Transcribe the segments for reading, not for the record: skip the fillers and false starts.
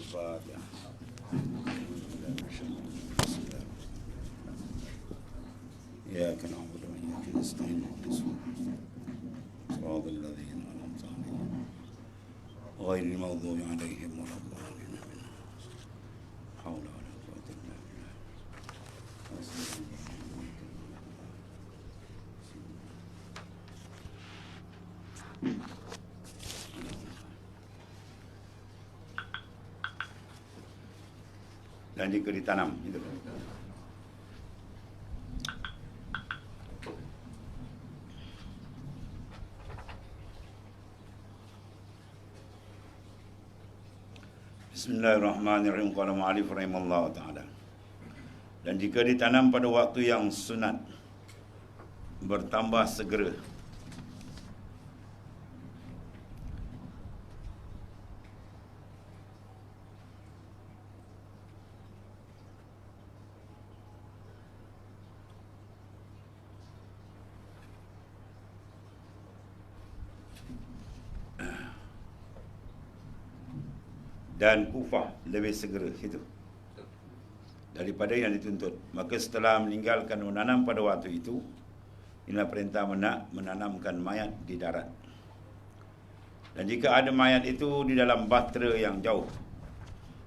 Al-Fatihah. إياك نعبد وإياك نستعين صراط الذين أنعمت عليهم غير المغضوب عليهم ولا الضالين حول ولا قوة إلا بالله. Dan jika ditanam itu. Bismillahirrahmanirrahim. Qala mu'allif rahimallahu ta'ala. Dan jika ditanam pada waktu yang sunat, bertambah segera. Dan kufah lebih segera itu daripada yang dituntut. Maka setelah meninggalkan menanam pada waktu itu, inilah perintah menanamkan mayat di darat. Dan jika ada mayat itu di dalam bahtera yang jauh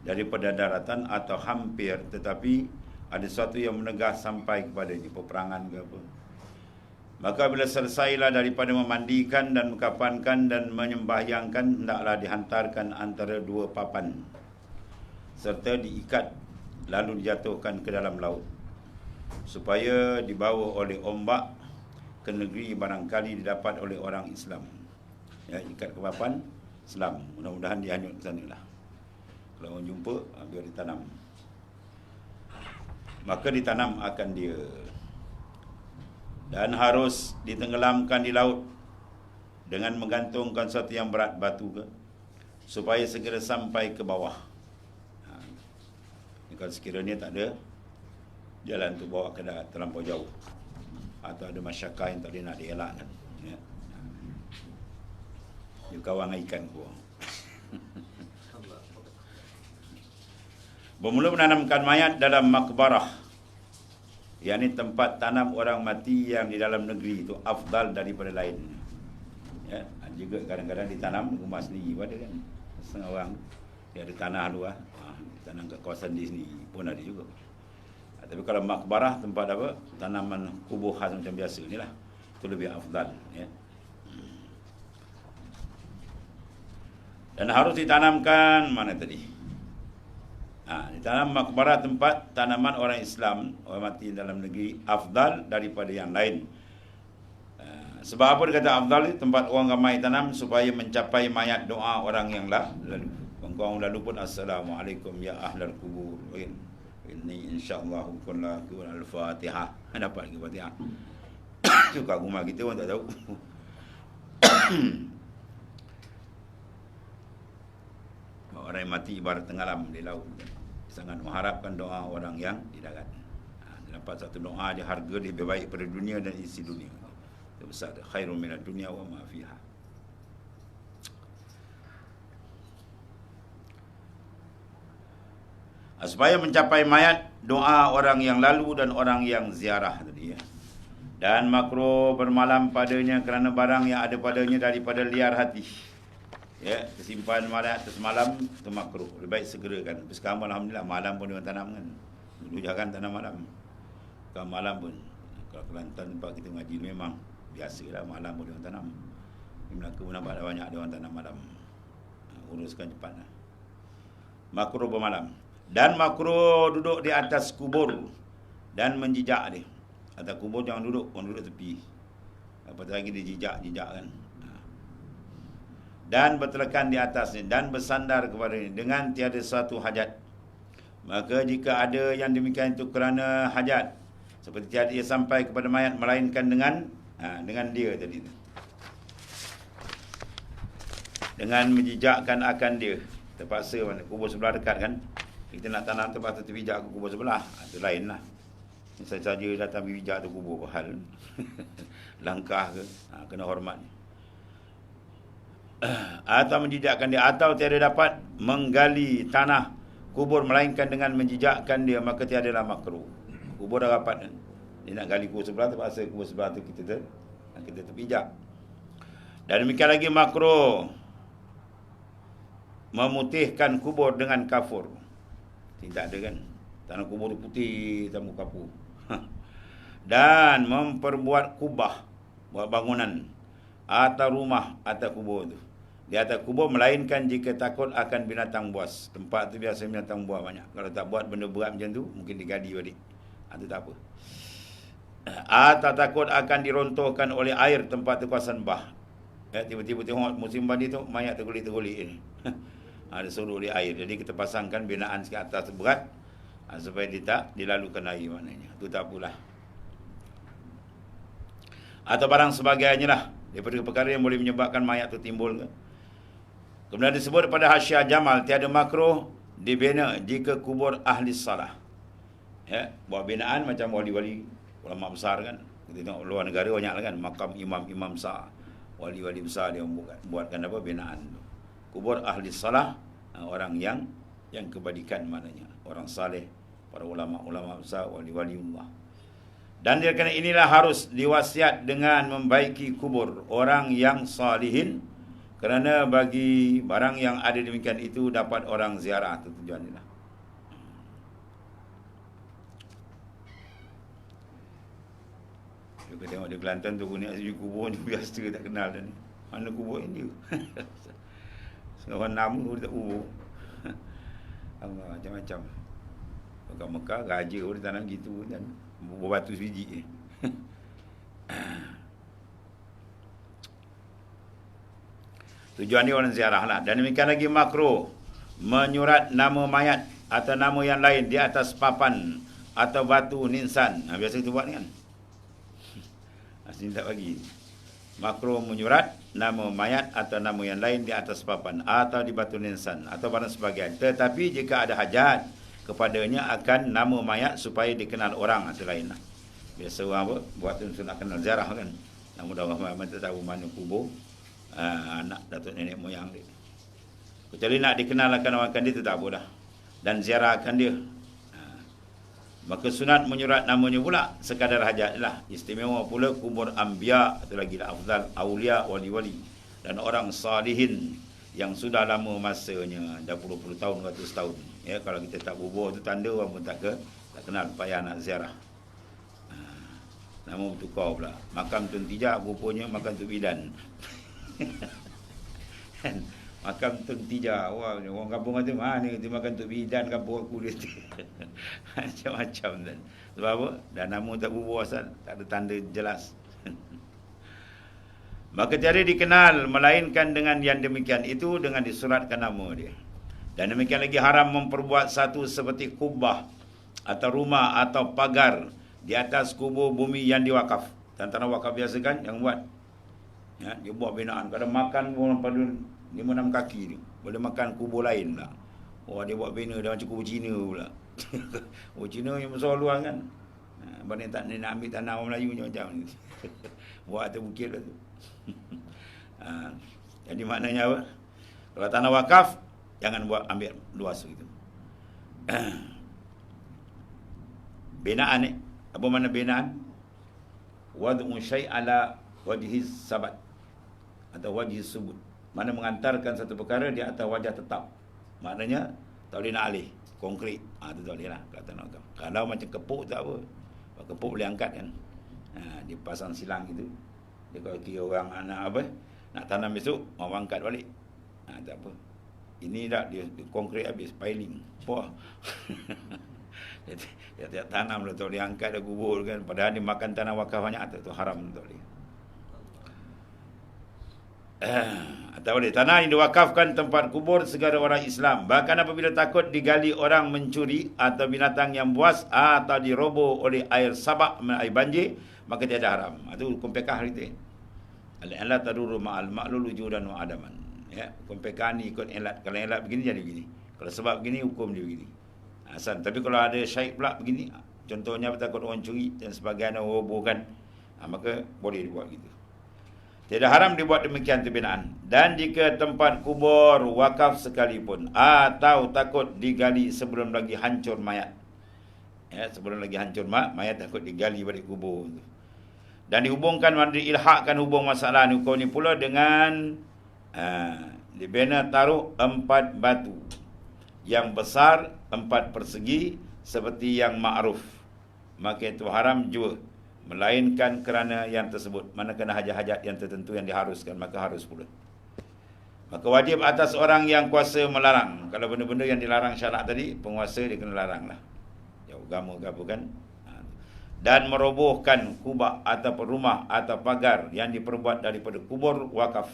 daripada daratan atau hampir, tetapi ada sesuatu yang menegah sampai kepadanya, peperangan ke apa, maka bila selesailah daripada memandikan dan mengkafankan dan menyembahyangkan, hendaklah dihantarkan antara dua papan serta diikat lalu dijatuhkan ke dalam laut supaya dibawa oleh ombak ke negeri barangkali didapat oleh orang Islam. Ya, ikat ke papan Islam, mudah-mudahan dihanyut ke sanalah. Kalau orang jumpa, biar ditanam. Maka ditanam akan dia. Dan harus ditenggelamkan di laut dengan menggantungkan sesuatu yang berat, batu ke, supaya segera sampai ke bawah. Kalau sekiranya tak ada jalan tu bawa ke darat terlampau jauh, atau ada masyarakat yang tak boleh nak dielakkan, ya. Dia kawang ikan gua. Bermula menanamkan mayat dalam makbarah, yakni tempat tanam orang mati yang di dalam negeri itu afdal daripada lain. Ya, juga kadang-kadang ditanam rumah sendiri ada kan. Setengah orang dia ada tanah luar, tanam kat kawasan di sini pun ada juga. Tapi kalau makbarah, tempat apa, tanaman kubur khas macam biasa inilah, itu lebih afdal, ya. Dan harus ditanamkan mana tadi? Ditanam makbarah, tempat tanaman orang Islam, orang mati dalam negeri, afdal daripada yang lain. Sebab apa dia kata afdal? Tempat orang ramai tanam supaya mencapai mayat doa orang yang lalu. Orang lalu pun assalamualaikum ya ahlal kubur, ini insyaAllah kunlaku al-Fatihah. Dapat lagi Fatihah. Itu kat rumah kita orang tak tahu. Orang yang mati ibarat tenggelam di laut, sangat mengharapkan doa orang yang di darat. Dapat satu doa, dia harga dia lebih baik pada dunia dan isi dunia. Itu besar, khairun minad dunya wa ma fiha. Supaya mencapai mayat doa orang yang lalu dan orang yang ziarah tadi, ya. Dan makruh bermalam padanya kerana barang yang ada padanya daripada liar hati. Ya, tersimpan malam atas malam itu makruh. Lebih baik segerakan. Tapi sekarang alhamdulillah malam pun dia tanam kan. Dulu jangan tanam malam. Sekarang malam pun. Kalau Kelantan tempat kita ngaji memang biasalah malam pun dia tanam. Di Melaka pun nampak banyak ada orang tanam malam. Uruskan cepatlah. Makruh bermalam. Dan makruh duduk di atas kubur dan menjijak dia. Atas kubur jangan duduk, orang duduk tepi. Apatah lagi dia jijak kan. Dan bertelekan di atasnya dan bersandar kepadanya dengan tiada suatu hajat. Maka jika ada yang demikian itu kerana hajat, seperti tiada ia sampai kepada mayat melainkan dengan dia tadi tu, dengan menjijakkan akan dia. Terpaksa mana kubur sebelah dekat kan, kita nak tanam terpaksa terpijak ke kubur sebelah, itu lain lah. Misalnya saja datang bijak tu kubur hal langkah ke, kena hormat. atau menjijakkan dia, atau tiada dapat menggali tanah kubur melainkan dengan menjijakkan dia, maka tiadalah makruh. Kubur dah rapat kan, dia nak gali kubur sebelah, terpaksa kubur sebelah tu kita terpijak. Dan demikian lagi makruh memutihkan kubur dengan kafur. Tidak ada kan, tanah kubur tu putih tamu kapur. Dan memperbuat kubah, buat bangunan atau rumah atas kubur tu, di atas kubur, melainkan jika takut akan binatang buas. Tempat tu biasa binatang buas banyak. Kalau tak buat benda berat macam tu, mungkin digali balik. Itu tak apa. Atau takut akan dirontohkan oleh air tempat tu kawasan bah. Tiba-tiba tengok musim banjir tu, mayat tergulik-tergulik ni. Ada suruh oleh air. Jadi kita pasangkan binaan sikit atas berat, supaya dia tak dilalukan air maknanya. Itu tak apalah. Atau barang sebagainya lah, daripada perkara yang boleh menyebabkan mayat tu timbul ke. Kemudian disebut pada Hasyiah Jamal, tiada makruh dibina jika kubur ahli salah. Ya, buat binaan macam wali-wali, ulama besar kan. Kita tengok luar negara banyak lah kan, makam imam-imam besar, wali-wali besar dia buatkan apa, binaan. Kubur ahli salah, orang yang kebaikan maknanya, orang saleh, para ulama-ulama besar, wali-wali Allah. Dan dia kena inilah harus diwasiat dengan membaiki kubur orang yang salihin, kerana bagi barang yang ada demikian itu dapat orang ziarah. Itu tujuan ni lah. Kita tengok di Kelantan tu, ni asli kubur ni biasa tak kenal dah ni. Mana kubur ini? Seorang nama pun tak kubur. Allah, macam-macam. Kat Mekah, raja pun tanam gitu kan. Berbatu sebiji ni. Tujuan dia orang ziarah lah. Dan demikian lagi makruh menyurat nama mayat atau nama yang lain di atas papan atau batu ninsan. Biasa kita buat ni kan. Sini tak bagi. Makruh menyurat nama mayat atau nama yang lain di atas papan atau di batu ninsan atau barang sebagainya. Tetapi jika ada hajat kepadanya akan nama mayat supaya dikenal orang atau lain lah. Biasa orang apa, buat tu nak kenal ziarah kan. Namun dah orang tak tahu mana kubur anak datuk nenek moyang dia. Kecuali nak dikenalkan orang dia, tu tak apa dah. Dan ziarahkan dia. Maka sunat menyurat namanya pula sekadar hajat lah. Istimewa pula kubur anbiya, atau lagi lah afdal, awliya, wali-wali dan orang salihin yang sudah lama masanya, dah puluh-puluh tahun, ratus tahun. Ya, kalau kita tak kubur tu tanda orang pun tak kenal, payah nak ziarah. Nama bertukar pula. Makam Tun Tijak rupanya makam Tun Bidan. Makam Tun Tijak. Wah, orang kampung kata, mana itu makam Tun Bidan, kampung aku dia. Macam-macam kan. Sebab apa? Dan nama tak kubur asal, tak ada tanda jelas. Maka tiada dikenal melainkan dengan yang demikian itu, dengan disuratkan nama dia. Dan demikian lagi haram memperbuat satu seperti kubah atau rumah atau pagar di atas kubur bumi yang diwakaf. Tanah wakaf biasa kan yang buat. Ya, dia buat binaan. Kadang makan orang pada 5-6 kaki tu, boleh makan kubur lain pula. Oh, dia buat bina dah macam kubur Cina pula. Kubur Cina yang besar luar kan. Banding tak nak ambil tanah orang Melayu macam ni. Buat atas bukit lah tu. Jadi maknanya apa? Kalau tanah wakaf, jangan buat ambil luas gitu. Binaan ni, apa mana binaan? Wad'u syai' ala wajhi sabat atau wajhi subut. Mana mengantarkan satu perkara di atas wajah tetap. Maknanya tak boleh nak alih konkret. Itu tak boleh lah kata nak. Kalau macam kepuk tak apa. Kalau kepuk boleh angkat kan. Dia pasang silang gitu. Dia kalau kira orang anak apa, nak tanam besok, orang angkat balik. Tak apa. Ini dah dia konkret habis, piling. Wah. Dia tanam lah, tak boleh angkat dah kubur kan. Padahal dia makan tanah wakaf banyak, tu haram, tak boleh. Tak boleh. Tanah yang diwakafkan tempat kubur segala orang Islam. Bahkan apabila takut digali orang mencuri atau binatang yang buas atau diroboh oleh air sabak, air banjir, maka tiada haram. Itu hukum fiqh kita. Al-ilat tadurru ma'al ma'lul wujudan wa adaman. Ya, hukum fiqh ni ikut ilat. Kalau ilat begini jadi begini. Kalau sebab begini, hukum dia begini. Asal. Tapi kalau ada syaik pula begini, contohnya takut orang curi dan sebagainya, robohkan, maka boleh dibuat gitu. Tidak haram dibuat demikian tu binaan. Dan jika tempat kubur wakaf sekalipun, atau takut digali sebelum lagi hancur mayat. Ya, sebelum lagi hancur mayat takut digali balik kubur tu. Dan dihubungkan, diilhakkan hubung masalah hukum ni pula dengan dibina taruh 4 batu yang besar, 4 persegi seperti yang ma'ruf. Maka itu haram jua, melainkan kerana yang tersebut. Mana kena hajat-hajat yang tertentu yang diharuskan, maka harus pula. Maka wajib atas orang yang kuasa melarang. Kalau benda-benda yang dilarang syarak tadi, penguasa dia kena larang lah. Ya, agama ke apa kan. Dan merobohkan kubah atau rumah atau pagar yang diperbuat daripada kubur wakaf,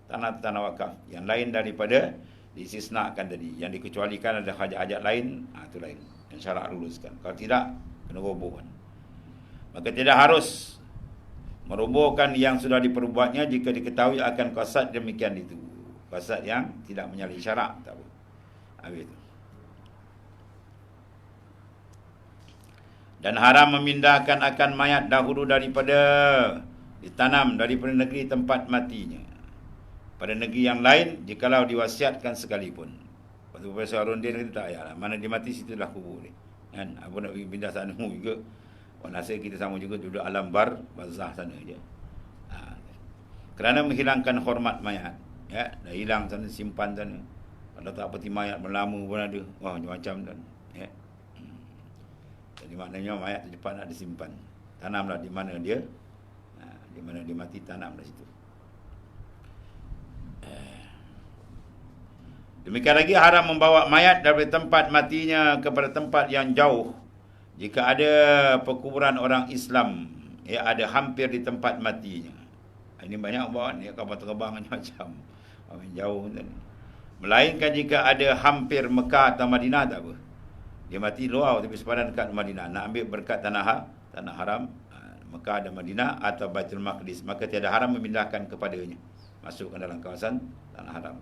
tanah-tanah wakaf, yang lain daripada disisnakan tadi, yang dikecualikan ada hajat-hajat lain, itu lain yang syarak luluskan. Kalau tidak, kena robohkan. Maka tidak harus merobohkan yang sudah diperbuatnya jika diketahui akan qasad demikian itu. Qasad yang tidak menyalahi syarak, tak apa. Habis itu. Dan haram memindahkan akan mayat dahulu daripada ditanam daripada negeri tempat matinya pada negeri yang lain jikalau diwasiatkan sekalipun. Pasal Profesor Harun dia kata tak payahlah, mana dia mati situlah kubur dia. Kan, apa nak pergi pindah sana juga. Nasib kita sama juga duduk alam barzah sana je. Kerana menghilangkan hormat mayat, ya, dah hilang sana, simpan sana. Kalau tak peti mayat berlama pun ada. Wah, macam-macam kan. Ya. Jadi maknanya mayat tu cepat nak disimpan. Tanamlah di mana dia, di mana dia mati, tanamlah situ. Demikian lagi haram membawa mayat dari tempat matinya kepada tempat yang jauh. Jika ada perkuburan orang Islam, ya, ada hampir di tempat matinya. Ini banyak bawa ni kapal terbang macam jauh ni. Melainkan jika ada hampir Mekah atau Madinah, tak apa. Dia mati luar tapi sepadan dekat Madinah. Nak ambil berkat tanah haram, Mekah dan Madinah atau Baitul Maqdis, maka tiada haram memindahkan kepadanya, masukkan dalam kawasan tanah haram.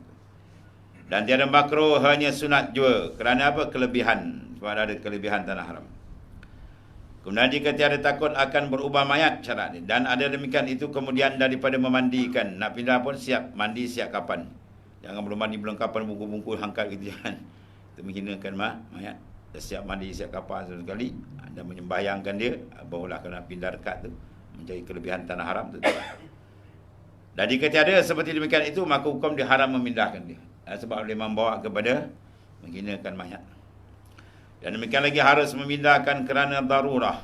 Dan tiada makruh, hanya sunat jua. Kerana apa? Kelebihan. Sebab ada kelebihan tanah haram. Kemudian jika tiada takut akan berubah mayat syarat ni, dan ada demikian itu kemudian daripada memandikan, nak pindah pun siap mandi siap kapan. Jangan belum mandi belum kapan bungkul-bungkul hangkat gitu, jangan. Itu menghinakan mayat. Dah siap mandi siap kapan sekali dan menyembahyangkan dia, barulah kena pindah dekat tu, mencari kelebihan tanah haram tu. Dan jika tiada seperti demikian itu, maka hukum diharam memindahkan dia. Sebab boleh membawa kepada menghinakan mayat. Dan demikian lagi harus memindahkan kerana darurah.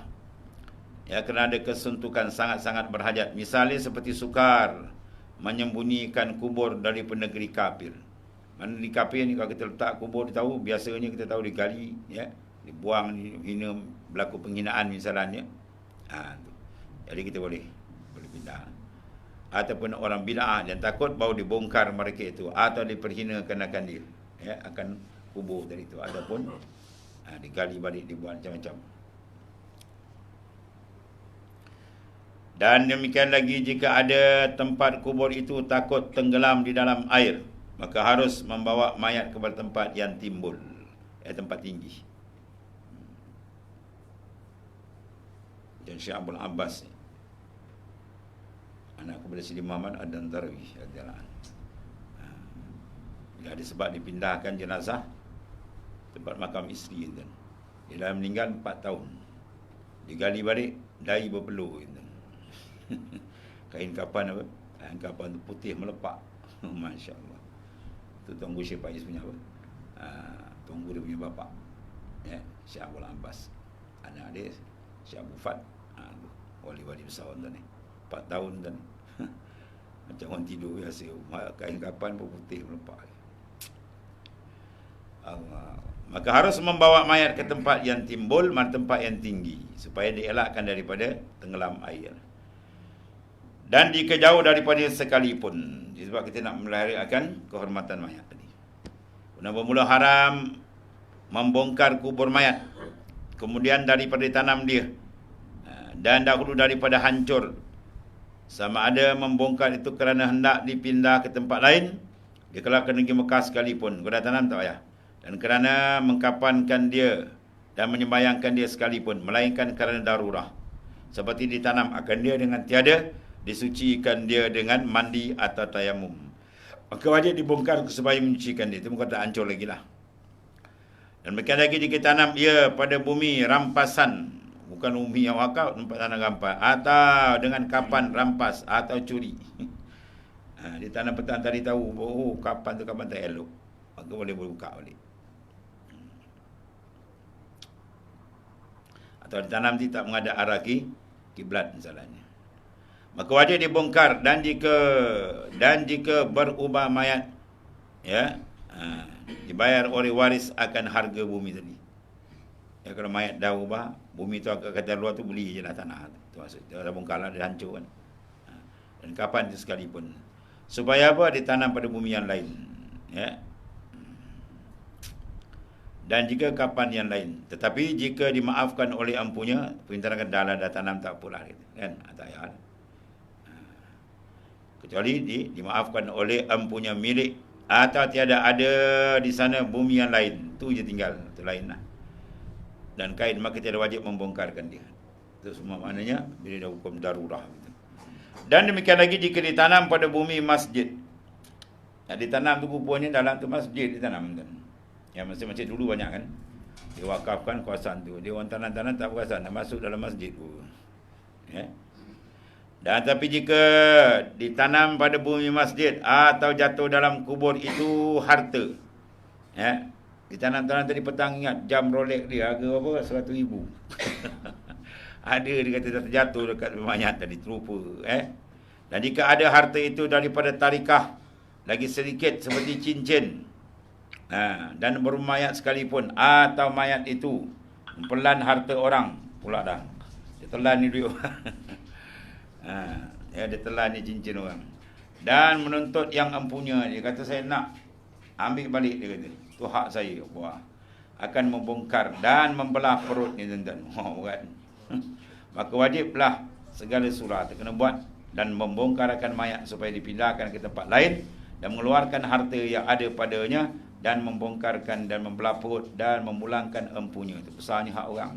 Ya, kerana ada kesuntukan sangat-sangat berhajat. Misalnya seperti sukar menyembunyikan kubur dari negeri kafir. Mana di kafir ni kalau kita letak kubur, dia tahu, biasanya kita tahu digali, ya, dibuang, hina, berlaku penghinaan misalnya. Jadi kita boleh pindah. Ataupun orang bid'ah dan takut baru dibongkar mereka itu atau diperhinakan akan dia, ya, akan kubur dari itu, ataupun digali balik, dibuat macam-macam. Dan demikian lagi jika ada tempat kubur itu takut tenggelam di dalam air, maka harus membawa mayat kepada tempat yang timbul, tempat tinggi. Dan Syekh Abdul Abbas, anak kepada Sidi Muhammad Ad-Dantarawi radhiyallahu anhu, bila ada sebab dipindahkan jenazah tempat makam isteri, dia dah meninggal 4 tahun, digali balik, dahi berpeluh. Kain kapan apa? Kain kapan tu putih melepak. Masya Allah. Itu tunggu Syekh Faiz punya apa? Tunggu dia punya bapak, ya, Syekh Abdul Abbas. Anak dia Syekh Abu Fat, wali-wali besar tu ni. 4 tahun dan macam orang tidur biasa. Kain kapan pun putih melepak. Allah. Maka harus membawa mayat ke tempat yang timbul, tempat yang tinggi, supaya dielakkan daripada tenggelam air. Dan jika jauh daripada sekalipun, sebab kita nak meliharakan kehormatan mayat tadi. Kemudian bermula haram membongkar kubur mayat, kemudian daripada tanam dia, dan dahulu daripada hancur. Sama ada membongkar itu kerana hendak dipindah ke tempat lain, dia kalau ke negeri Mekah sekalipun, kau dah tanam tak payah. Dan kerana mengkapankan dia dan menyembayangkan dia sekalipun, melainkan kerana darurah, seperti ditanam akan dia dengan tiada disucikan dia dengan mandi atau tayamum. Maka wajib dibongkar supaya menyucikan dia. Itu bukan tak hancur lagi lah. Dan mereka lagi jika tanam ia pada bumi rampasan, bukan bumi yang wakaf, tempat tanam rampas, atau dengan kapan rampas atau curi. Dia tanam petang tadi tahu, kapan tu kapan tak elok, maka boleh buka balik. Atau ditanam dia tak menghadap arah kiblat misalnya. Maka wajib dibongkar, dan jika berubah mayat, ya, dibayar oleh waris akan harga bumi tadi. Ya, kalau mayat dah ubah, bumi tu akan kata luar tu beli je lah tanah tu. Maksudnya dah bongkar lah, dia hancur kan. Dan kapan itu sekalipun. Supaya apa? Ditanam pada bumi yang lain. Ya. Dan jika kapan yang lain. Tetapi jika dimaafkan oleh empunya, perintah akan dah tanam tak apalah, kan? Tak payah. Kecuali dimaafkan oleh empunya milik, atau tiada ada di sana bumi yang lain, tu je tinggal, tu lain lah. Dan kain, maka tiada wajib membongkarkan dia. Itu semua maknanya bila dah hukum darurah. Dan demikian lagi jika ditanam pada bumi masjid. Ditanam tu rupanya dalam tu masjid ditanam kan. Ya, masjid dulu banyak kan. Dia wakafkan kawasan tu. Dia orang tanam-tanam tak perasan, nak masuk dalam masjid tu. Ya. Dan tapi jika ditanam pada bumi masjid atau jatuh dalam kubur itu harta. Ya. Ditanam-tanam tadi petang, ingat jam Rolex dia harga berapa? 100,000. Ada dia kata terjatuh dekat mayat tadi, terlupa. Dan jika ada harta itu daripada tarikah lagi sedikit seperti cincin, dan bermayat sekalipun, atau mayat itu mempelan harta orang pula dah. Dia telan ni duit orang. Dia telan ni cincin orang. Dan menuntut yang empunya. Dia kata saya nak ambil balik, dia kata. Itu hak saya. Wah. Akan membongkar dan membelah perut ni tuan-tuan. Kan? Maka wajiblah segala surah itu kena buat, dan membongkarkan mayat supaya dipindahkan ke tempat lain, dan mengeluarkan harta yang ada padanya, dan membongkarkan dan membelah perut dan memulangkan empunya. Itu besarnya hak orang.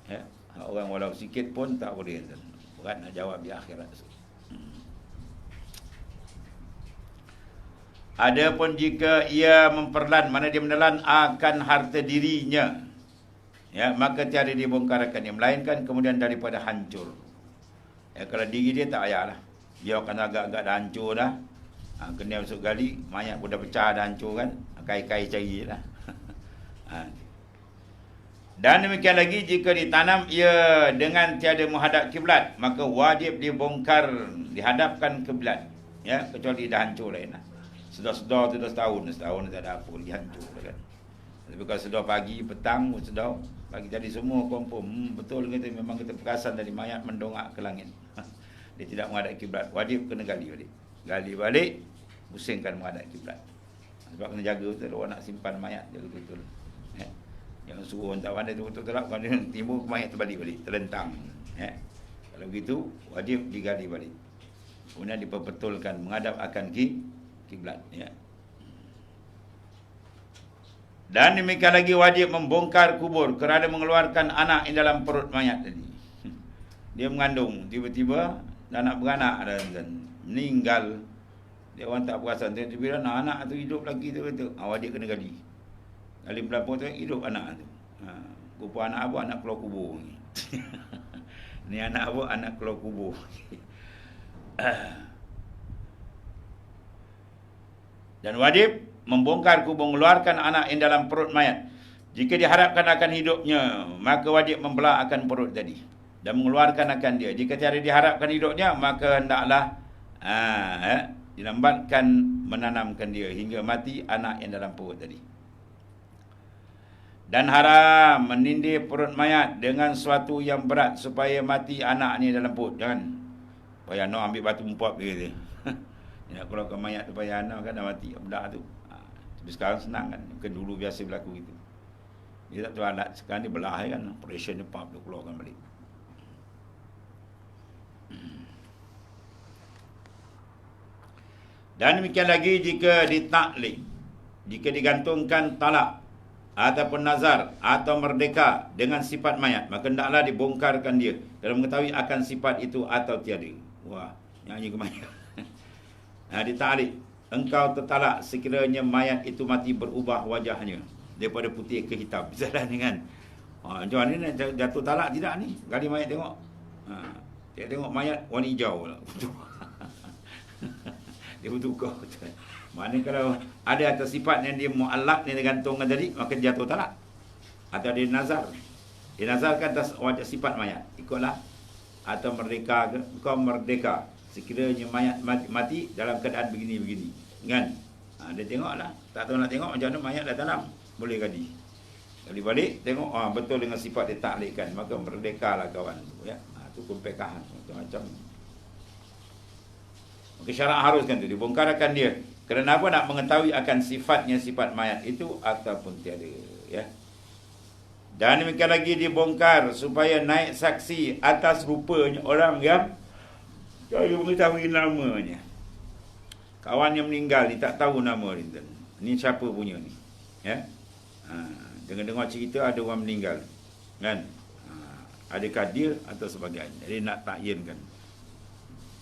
Ya, hak orang walau sikit pun tak boleh. Berat nak jawab di akhirat. Adapun jika ia memperlan, mana dia menelan akan harta dirinya, ya, maka tiada dibongkarkan dia, melainkan kemudian daripada hancur. Ya, kalau diri dia tak payahlah. Dia akan agak-agak dah hancur dah. Kena masuk gali, mayat pun dah pecah, dah hancur kan. Kai-kai cari lah. Dan demikian lagi jika ditanam ia dengan tiada menghadap kiblat, maka wajib dibongkar, dihadapkan kiblat. Ya, kecuali dah hancur lain lah. Sedar-sedar tu dah setahun tak ada apa, dia hancur kan. Tapi kalau sedar pagi, petang pun sedar, pagi jadi semua confirm, betul kata, memang kita perasan dari mayat mendongak ke langit. Dia tidak menghadap kiblat, wajib kena gali balik. Gali balik, pusingkan menghadap kiblat. Sebab kena jaga betul, orang nak simpan mayat, jaga betul. Ya. Jangan suruh orang tak pandai tu betul terap, kalau dia timbul mayat terbalik-balik, terlentang. Ya. Kalau begitu, wajib digali balik. Kemudian diperbetulkan menghadap akan kiblat. Ya. Dan demikian lagi wajib membongkar kubur kerana mengeluarkan anak yang dalam perut mayat tadi. Dia mengandung, tiba-tiba anak beranak dan meninggal. Dia orang tak perasan, tiba-tiba anak tu hidup lagi tu kata, wajib kena gali. Gali pelapor tu hidup anak tu. Rupa anak apa? Anak keluar kubur ni. Ni anak apa? Anak keluar kubur. Dan wajib membongkar kubur, mengeluarkan anak yang dalam perut mayat. Jika diharapkan akan hidupnya, maka wajib membelah akan perut tadi dan mengeluarkan akan dia. Jika tiada diharapkan hidupnya, maka hendaklah dilambatkan menanamkan dia hingga mati anak yang dalam perut tadi. Dan haram menindih perut mayat dengan sesuatu yang berat supaya mati anak ni dalam perut. Jangan payah nak ambil batu empap dia. Nak keluarkan mayat tu payah anak kan dah mati budak tu. Tapi sekarang senang kan. Bukan dulu biasa berlaku gitu. Dia tak tahu alat. Sekarang dia belah kan. Operation dia pump dia keluarkan balik. Dan demikian lagi jika ditaklik, jika digantungkan talak ataupun nazar atau merdeka dengan sifat mayat, maka hendaklah dibongkarkan dia kalau mengetahui akan sifat itu atau tiada. Wah, nyanyi ke mayat. Dia tarik. Engkau tertalak sekiranya mayat itu mati berubah wajahnya daripada putih ke hitam. Bisa dah ni kan. Macam mana ni jatuh talak tidak ni? Kali mayat tengok. Dia tengok mayat warna hijau lah. Dia bertukar. Mana kalau ada atas sifat yang dia mu'allak, dia gantungkan tadi, maka dia jatuh talak. Atau dia nazar. Dia nazarkan atas wajah sifat mayat. Ikutlah. Atau merdeka ke? Kau merdeka. Sekiranya mayat mati dalam keadaan begini-begini. Kan? Dia tengoklah. Tak tahu nak tengok macam mana mayat dah tanam. Boleh kali. Kali balik, tengok betul dengan sifat dia taklidkan. Maka merdekalah kawan. Ya? Itu pempekahan. Macam-macam. Maka syarak haruskan tu. Dibongkarkan dia. Kerana apa? Nak mengetahui akan sifatnya sifat mayat itu ataupun tiada. Ya. Dan demikian lagi dibongkar supaya naik saksi atas rupanya orang yang saya mengetahui namanya. Kawan yang meninggal ni tak tahu nama dia. Ni siapa punya ni? Ya. Dengar-dengar cerita ada orang meninggal. Kan? Adakah dia atau sebagainya. Jadi nak takyinkan.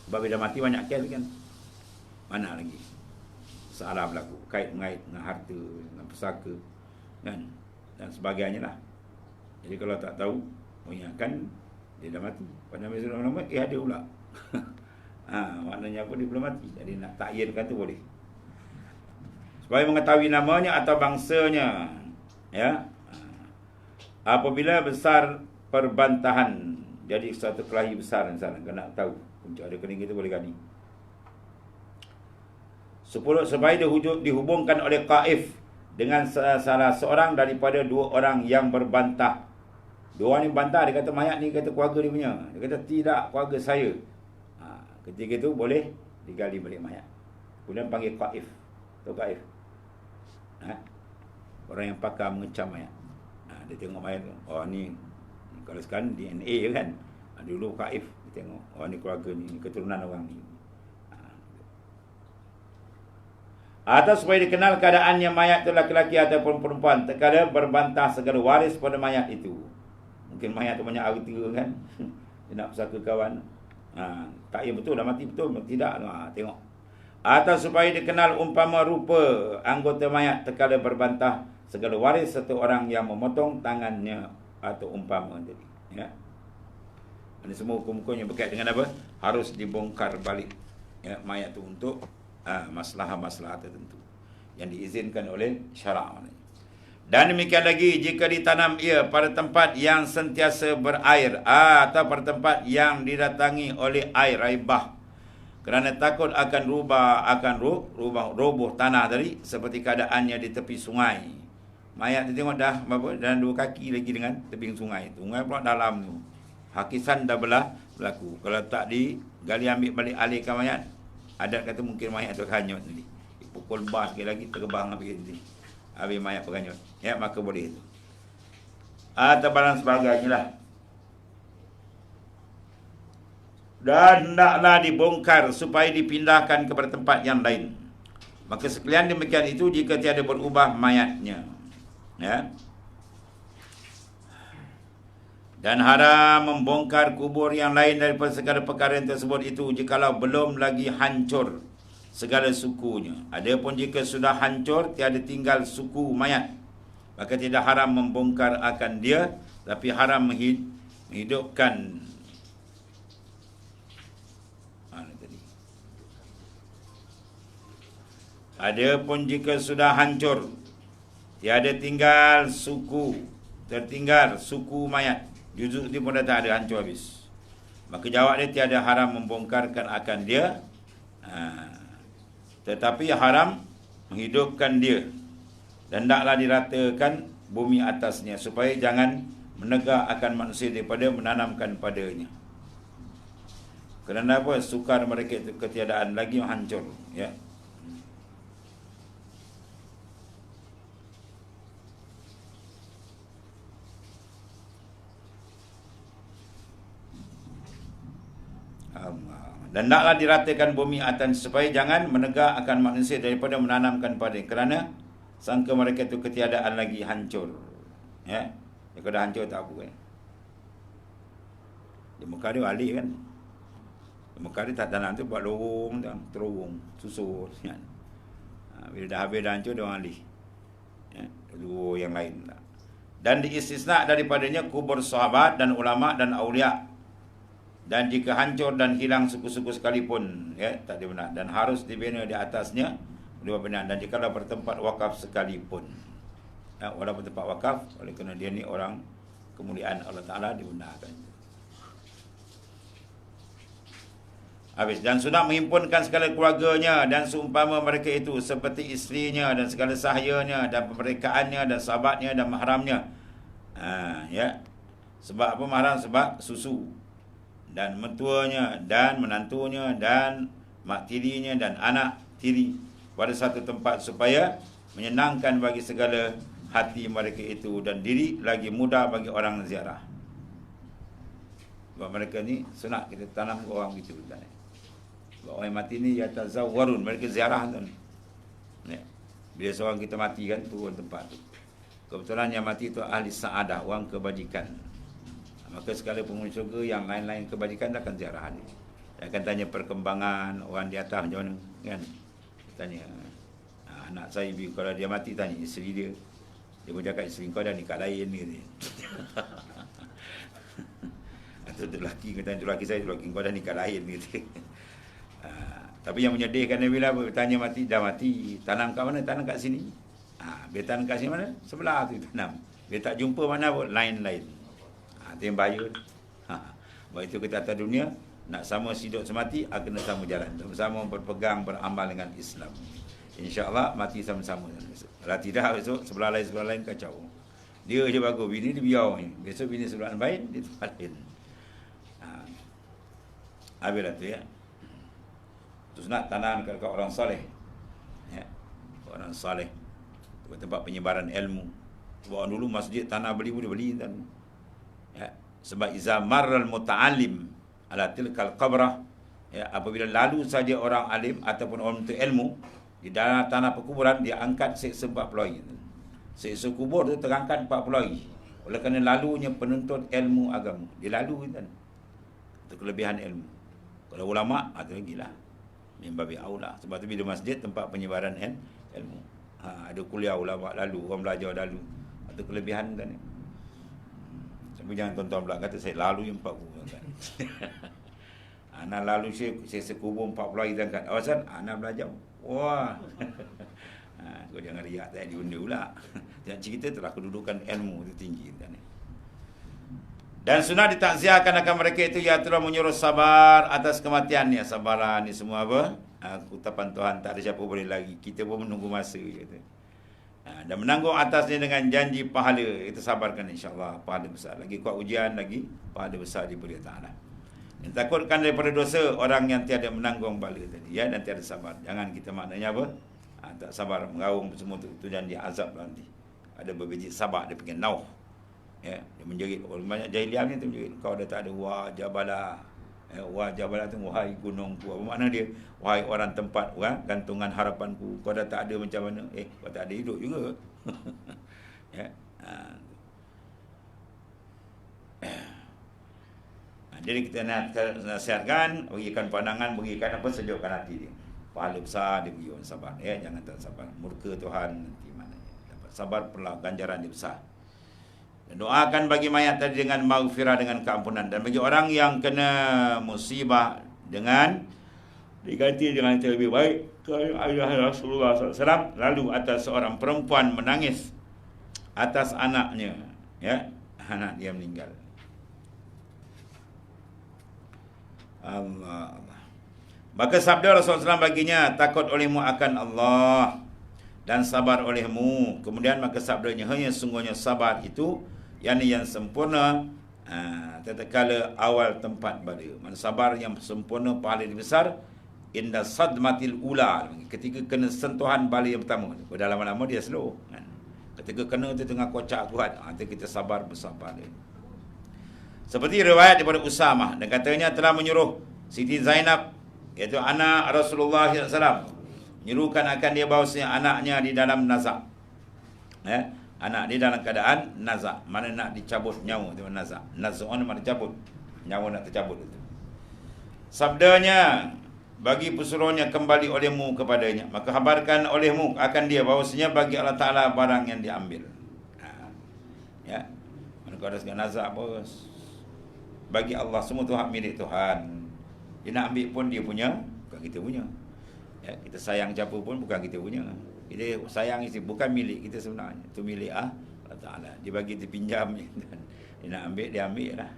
Sebab bila mati banyak kes kan. Mana lagi? Salah berlaku. Kait-mengait dengan harta, dengan pusaka. Kan? Dan sebagainya lah. Jadi kalau tak tahu, mengingatkan dia dah mati. Pada masa lama ada pula. Maknanya apa? Dia belum mati. Jadi nak takyinkan tu boleh. Supaya mengetahui namanya atau bangsanya. Ya. Apabila besar perbantahan, jadi satu kelahi besar misalnya, kena tahu. Puncak ada kening kita boleh gani. 10. Supaya dihubungkan oleh qaif dengan salah seorang daripada dua orang yang berbantah. Dua orang ni bantah, dia kata mayat ni kata keluarga dia punya. Dia kata tidak, keluarga saya. Ketika itu boleh digali balik mayat. Kemudian panggil qaif. Tahu qaif? Orang yang pakar mengecam mayat. Dia tengok mayat, ni kalau sekarang DNA kan. Dulu qaif, dia tengok, ni keluarga ni keturunan orang ni. Atau supaya dikenal keadaannya mayat itu laki-laki ataupun perempuan, terkadang berbantah segala waris pada mayat itu. Mungkin mayat itu banyak harta kan. Dia nak pusaka kawan. Tak ya betul dah mati betul, tidak. Tengok. Atau supaya dikenal umpama rupa anggota mayat, terkadang berbantah segala waris satu orang yang memotong tangannya atau umpama tadi. Ya. Ini semua hukum-hukum yang berkait dengan apa? Harus dibongkar balik ya, mayat itu untuk masalah-masalah tertentu yang diizinkan oleh syarak. Dan demikian lagi jika ditanam ia pada tempat yang sentiasa berair atau pada tempat yang didatangi oleh air bah, kerana takut akan roboh tanah tadi seperti keadaannya di tepi sungai. Mayat dia tengok dah dan dua kaki lagi dengan tebing sungai. Sungai pula dalam tu. Hakisan dah berlaku. Kalau tak digali ambil balik alihkan mayat, adat kata mungkin mayat tu hanyut nanti. Pukul bas sekali lagi terbang habis nanti. Habis mayat berhanyut. Ya, maka boleh itu. Atau barang sebagainya lah. Dan hendaklah dibongkar supaya dipindahkan kepada tempat yang lain. Maka sekalian demikian itu jika tiada berubah mayatnya. Ya. Dan haram membongkar kubur yang lain daripada segala perkara yang tersebut itu jikalau belum lagi hancur segala sukunya. Adapun jika sudah hancur tiada tinggal suku mayat, maka tidak haram membongkar akan dia, tapi haram menghidupkan. Adapun jika sudah hancur tiada tinggal tertinggal suku mayat, juzuk dia pun dah tak ada, hancur habis, maka jawab dia tiada haram membongkarkan akan dia, tetapi haram menghidupkan dia. Dan hendaklah diratakan bumi atasnya supaya jangan menegak akan manusia daripada menanamkan padanya. Kerana apa? Sukar mereka itu ketiadaan lagi hancur. Ya. Dan naklah diratakan bumi atas supaya jangan menegak akan manusia daripada menanamkan padanya, kerana sangka mereka itu ketiadaan lagi hancur. Ya, kalau dah hancur tak apa kan. Di muka dia ahli kan. Mekah dia tak tanam tu buat lorong, terowong, susun kan. Bila dah habis dah hancur dia orang alih. Ya, dua yang lain tak. Dan diistisna daripadanya kubur sahabat dan ulama dan aulia. Dan jika hancur dan hilang suku-suku sekalipun, ya, tak benar, dan harus dibina di atasnya dua benar. Dan jika dah bertempat wakaf sekalipun, ya, walaupun tempat wakaf, oleh kerana dia ni orang kemuliaan Allah Ta'ala, dibenarkan. Habis. Dan sudah menghimpunkan segala keluarganya dan seumpama mereka itu seperti isterinya dan segala sahyanya dan pemerdekaannya dan sahabatnya dan mahramnya. Ya. Sebab apa mahram? Sebab susu dan mentuanya dan menantunya dan mak tirinya dan anak tiri pada satu tempat supaya menyenangkan bagi segala hati mereka itu dan diri lagi mudah bagi orang ziarah. Sebab mereka ni sunat kita tanam ke orang gitu kan. Sebab orang mati ni yatazawwarun, mereka ziarah tu. Ya. Bila seorang kita mati kan turun tempat tu. Kebetulan yang mati tu ahli saadah, orang kebajikan. Maka segala penghuni syurga yang lain-lain kebajikan dia akan ziarah dia. Dia akan tanya perkembangan orang di atas macam mana kan. Dia tanya anak saya kalau dia mati tanya isteri dia. Dia pun cakap isteri kau dah nikah lain ni. Atau tu lelaki kata tu lelaki saya, lelaki kau dah nikah lain ni. Tapi yang menyedihkan dia bila bertanya mati, dah mati, tanam kat mana? Tanam kat sini. Bila tanam kat sini mana? Sebelah tu tanam. Bila tak jumpa mana pun, lain-lain. Itu yang bahaya. Sebab itu kita atas dunia, nak sama hidup semati, kena sama jalan. Sama-sama berpegang, beramal dengan Islam. InsyaAllah mati sama-sama. Kalau tidak, besok sebelah lain kacau. Dia je bagus, bini dia biar ni. Besok bini sebelah lain, dia tempat lain. Habislah tu ya. Terus nak tanam kepada orang soleh, ya, orang soleh, tempat penyebaran ilmu. Sebab dulu masjid tanah beli boleh beli kan, ya. Sebab iza marral muta'alim ala tilkal qabrah, ya, apabila lalu saja orang alim ataupun orang menuntut ilmu di dalam tanah perkuburan, dia angkat seksa 40 hari. Seksa kubur tu terangkat 40 hari. Oleh kerana lalunya penuntut ilmu agama, dia lalu kan. Itu kelebihan ilmu. Kalau ulama atau gila. Mimbabi aula. Sebab tu bila masjid tempat penyebaran ilmu. Ada kuliah ulama lalu, orang belajar lalu. Ada kelebihan kan. Tapi jangan tuan-tuan pula kata saya lalu yang 40 kan. Anak lalu saya sekubur 40 hari kan. Awasan anak belajar. Wah. Kau jangan riak tak diunda pula. Jangan cerita telah kedudukan ilmu itu tinggi kan. Dan sunnah ditakziahkan akan mereka itu ya telah menyuruh sabar atas kematiannya. Sabarlah ni semua apa? Kutapan Tuhan, tak ada siapa boleh lagi. Kita pun menunggu masa kata. Dan menanggung atasnya dengan janji pahala. Kita sabarkan insya-Allah pahala besar. Lagi kuat ujian lagi pahala besar diberi Taala. Dan takutkan daripada dosa orang yang tiada menanggung bala tadi ya, dan tiada sabar. Jangan kita maknanya apa? Tak sabar mengaum semua tu janji azab nanti. Ada berbiji sabar dia panggil nauh. Ya, dia menjerit. Orang banyak jahiliah ni tu menjerit. Kau dah tak ada wah jabalah. Wah jabalah tu wahai gunungku. Apa makna dia? Wahai orang tempat gantungan harapanku. Kau dah tak ada macam mana? Kau tak ada hidup juga. Ya. Jadi kita nasihatkan, berikan pandangan, berikan apa, sejukkan hati dia. Pahala besar dia beri orang sabar. Ya, jangan tak sabar. Murka Tuhan nanti mana. Dapat sabar pula ganjaran dia besar. Doakan bagi mayat tadi dengan maghfirah, dengan keampunan. Dan bagi orang yang kena musibah dengan diganti dengan yang lebih baik. Ayah Rasulullah SAW lalu atas seorang perempuan menangis atas anaknya, ya, anak dia meninggal. Allah. Maka sabda Rasulullah SAW baginya, takut olehmu akan Allah dan sabar olehmu. Kemudian maka sabdanya, hanya sungguhnya sabar itu yang sempurna tatkala awal tempat bala. Man sabar yang sempurna pahala yang besar inda sadmatil ula, ketika kena sentuhan bala yang pertama. Pada lama-lama dia slow kan. Ketika kena tu tengah kocak kuat, kita sabar besar pahala. Seperti riwayat daripada Usamah, dan katanya telah menyuruh Siti Zainab, iaitu anak Rasulullah SAW, menyuruhkan akan dia bahawasanya anaknya di dalam nazak. Anak dia dalam keadaan nazak, mana nak dicabut nyawa tu nazak. Nazak mana dicabut, nyawa nak tercabut itu. Sabdanya, bagi pesuruhnya kembali olehmu kepadanya, maka habarkan olehmu akan dia bahwasanya bagi Allah Ta'ala barang yang diambil. Ya, mana kau ada segala nazar bos. Bagi Allah semua tu hak milik Tuhan. Dia nak ambil pun dia punya, bukan kita punya. Ya, kita sayang siapa pun bukan kita punya. Kita sayang isteri bukan milik kita sebenarnya. Itu milik Allah Ta'ala. Dia bagi kita pinjam. Dia nak ambil, dia ambil lah.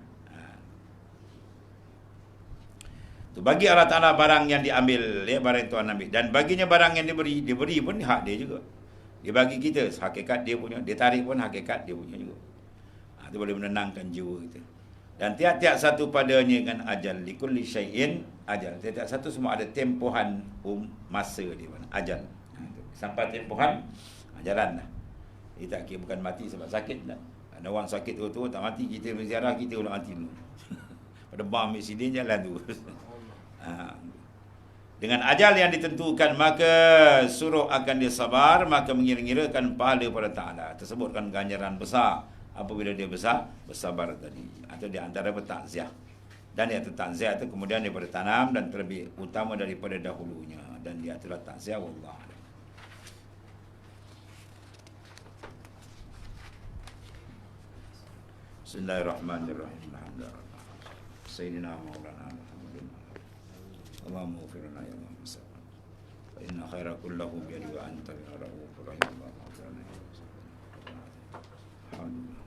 Bagi Allah Ta'ala barang yang diambil, ya, barang yang Tuhan ambil. Dan baginya barang yang diberi pun hak dia juga. Dia bagi kita, hakikat dia punya. Dia tarik pun hakikat dia punya juga. Itu boleh menenangkan jiwa kita. Dan tiap-tiap satu padanya dengan ajal. Likulli syai'in ajal. Tiap-tiap satu semua ada tempohan masa dia. Ajal. Sampai tempohan, jalan lah. Dia tak kira bukan mati sebab sakit tak. Ada orang sakit tu tak mati, kita berziarah, kita ulang mati dulu. Pada bam aksiden jalan tu. Dengan ajal yang ditentukan, maka suruh akan dia sabar, maka mengira-ngirakan pahala pada Ta'ala. Tersebutkan ganjaran besar apabila dia bersabar tadi. Atau di antara bertakziah. Dan dia takziah itu kemudian daripada tanam dan terlebih utama daripada dahulunya. Dan dia itulah takziah. Wallah. Bismillahirrahmanirrahim. Sayyidina Maulana Muhammadin. Allahumma ghfir lana ya Allah. Fa inna khaira kullahu bi yadika wa anta ar-rahmanur rahim. Alhamdulillah.